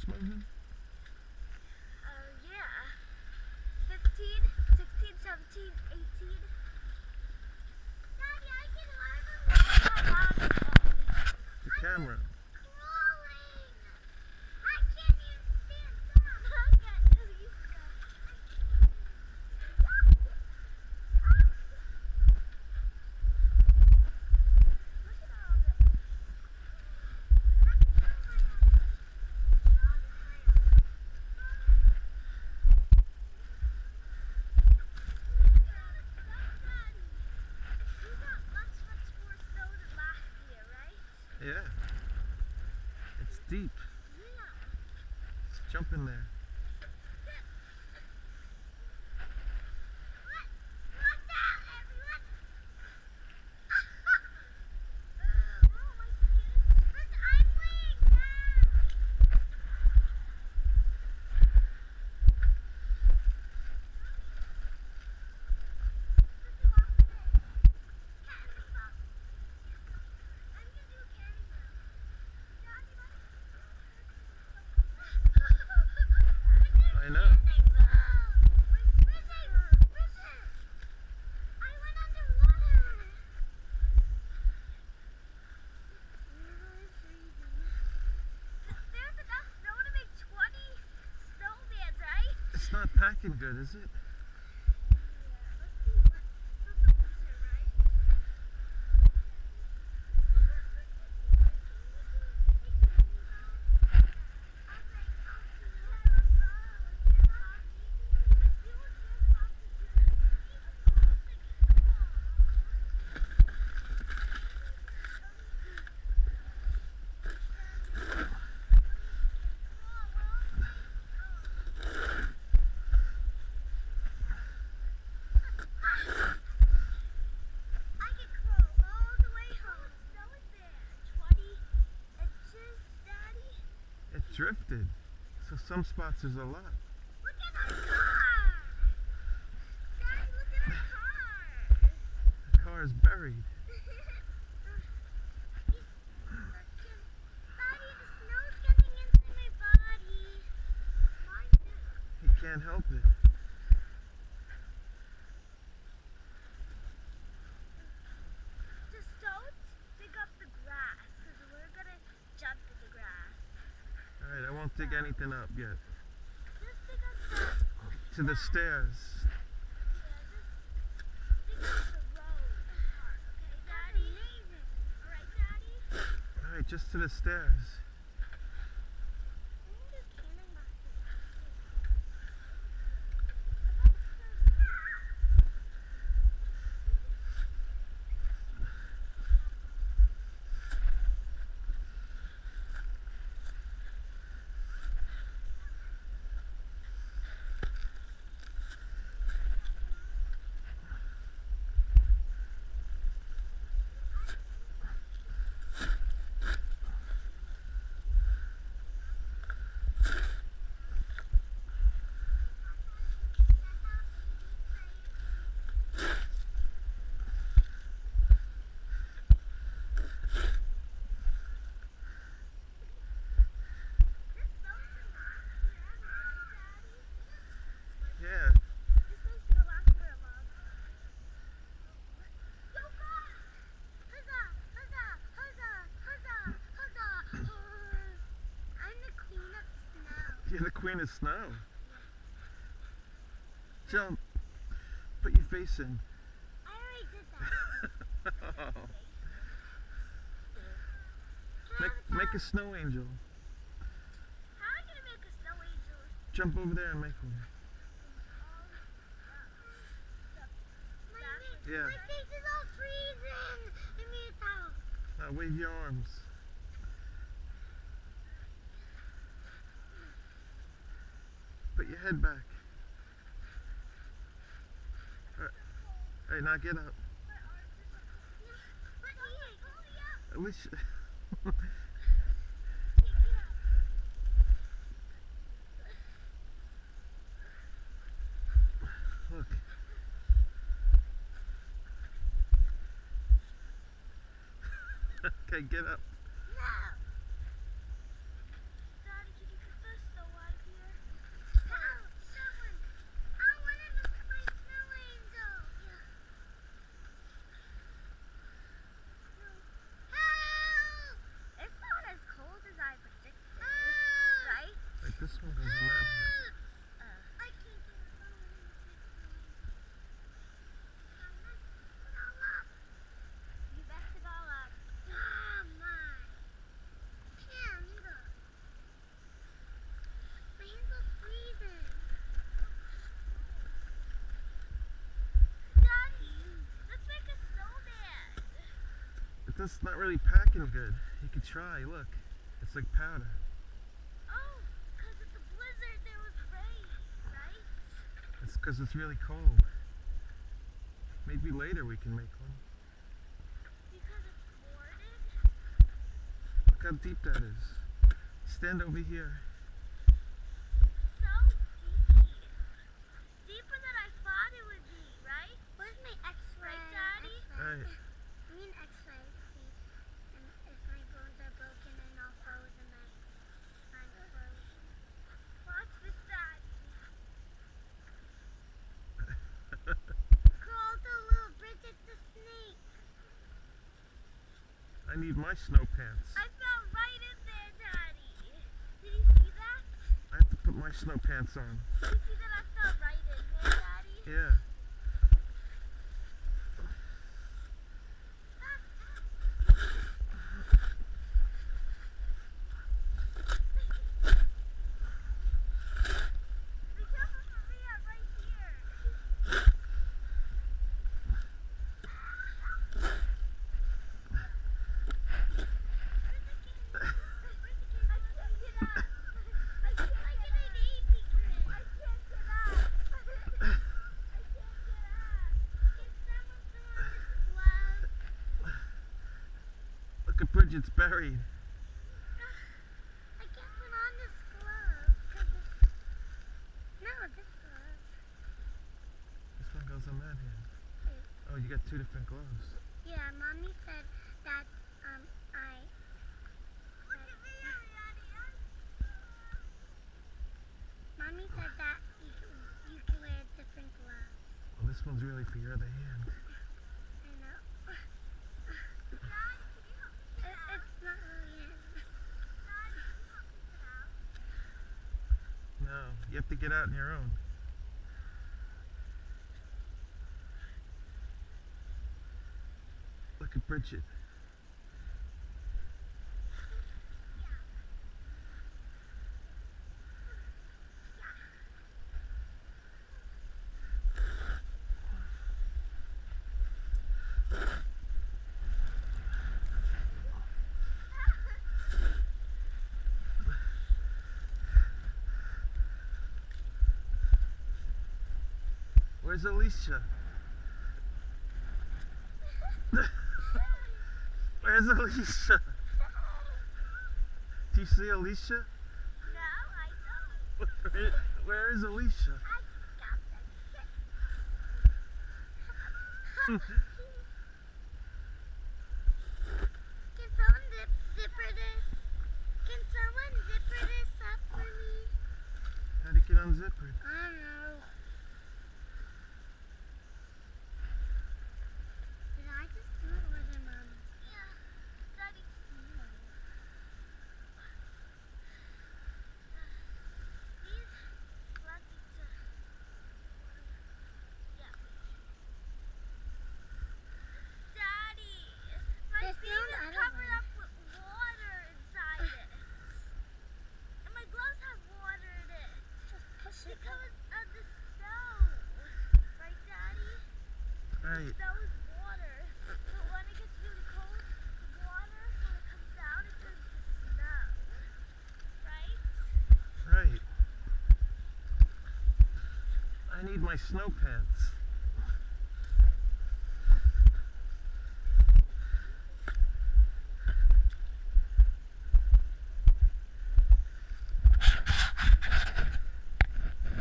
just moving? Yeah. 15, 16, 17, 18. Daddy, I can hardly walk. The camera. Crawling. I can't even stand up. Look at you. Yeah. It's deep. Let's jump in there. I know. It's not packing good, is it? It drifted. So some spots there's a lot. Look at our car! Daddy, look at our car! The car is buried. Daddy, the snow's getting into my body. Mine too. He can't help it. Just don't dig up the grass, because we're going to jump in the grass. Alright, I won't dig anything up yet. Just dig up the... To the stairs. Dig up the road part, okay, Daddy? Amazing. Alright, Daddy? Alright, just to the stairs. Yeah. This one's gonna last for a long time. Go, go! Huzzah! Huzzah! Huzzah! Huzzah! Huzzah! I'm the queen of snow. You're the queen of snow. Jump. Put your face in. I already did that. Make a snow angel. How am I gonna make a snow angel? Jump over there and make one. Yeah. My face is all freezing. I need a towel. Now wave your arms. Put your head back. Alright, now get up. I wish. Look. Okay, get up. No. Daddy, can you put this that's not really packing good. You could try, look. It's like powder. Oh, because of the blizzard there was rain, right? It's because it's really cold. Maybe later we can make one. Because it's boarded? Look how deep that is. Stand over here. So deep. Deeper than I thought it would be, right? Where's my x-ray? Right, Daddy? Right. I mean x-ray, see. And if my bones are broken and all frozen, I'm frozen. Watch this, Daddy. Crawl to little Bridget the snake. I need my snow pants. I fell right in there, Daddy. Did you see that? I have to put my snow pants on. Did you see that I fell right in there, Daddy? Yeah. Be careful for me, I'm right here. I can't get up. I can't get an baby. I can't get up. I can't get up. Can someone throw on this glove? Look at Bridget's buried. I can't put on this glove. 'Cause it's... No, this glove. This one goes on that hand. Oh, you got two different gloves. Yeah, Mommy said that I... Look at me, Daddy. Mommy said that you can wear different gloves. Well, this one's really for your other hand. I know. Dad, can you help me get out? It's not really in. Dad, can you help me get out? No, you have to get out on your own. Look at Bridget. Where's Alicia? Where's Alicia? Do you see Alicia? No, I don't. Where is Alicia? I got this. Can someone zipper this? Can someone zipper this up for me? How do you get unzipper it? I don't know. Did I just do it with him, Mom? Yeah. Daddy. These plastic yeah. Daddy, my feet is covered up with water inside it. And my gloves have water in it. Just push it. Because of the snow. Right, Daddy? Right. The snow is water. But when it gets really cold, the water, when it comes down, it turns to snow. Right? Right. I need my snow pants.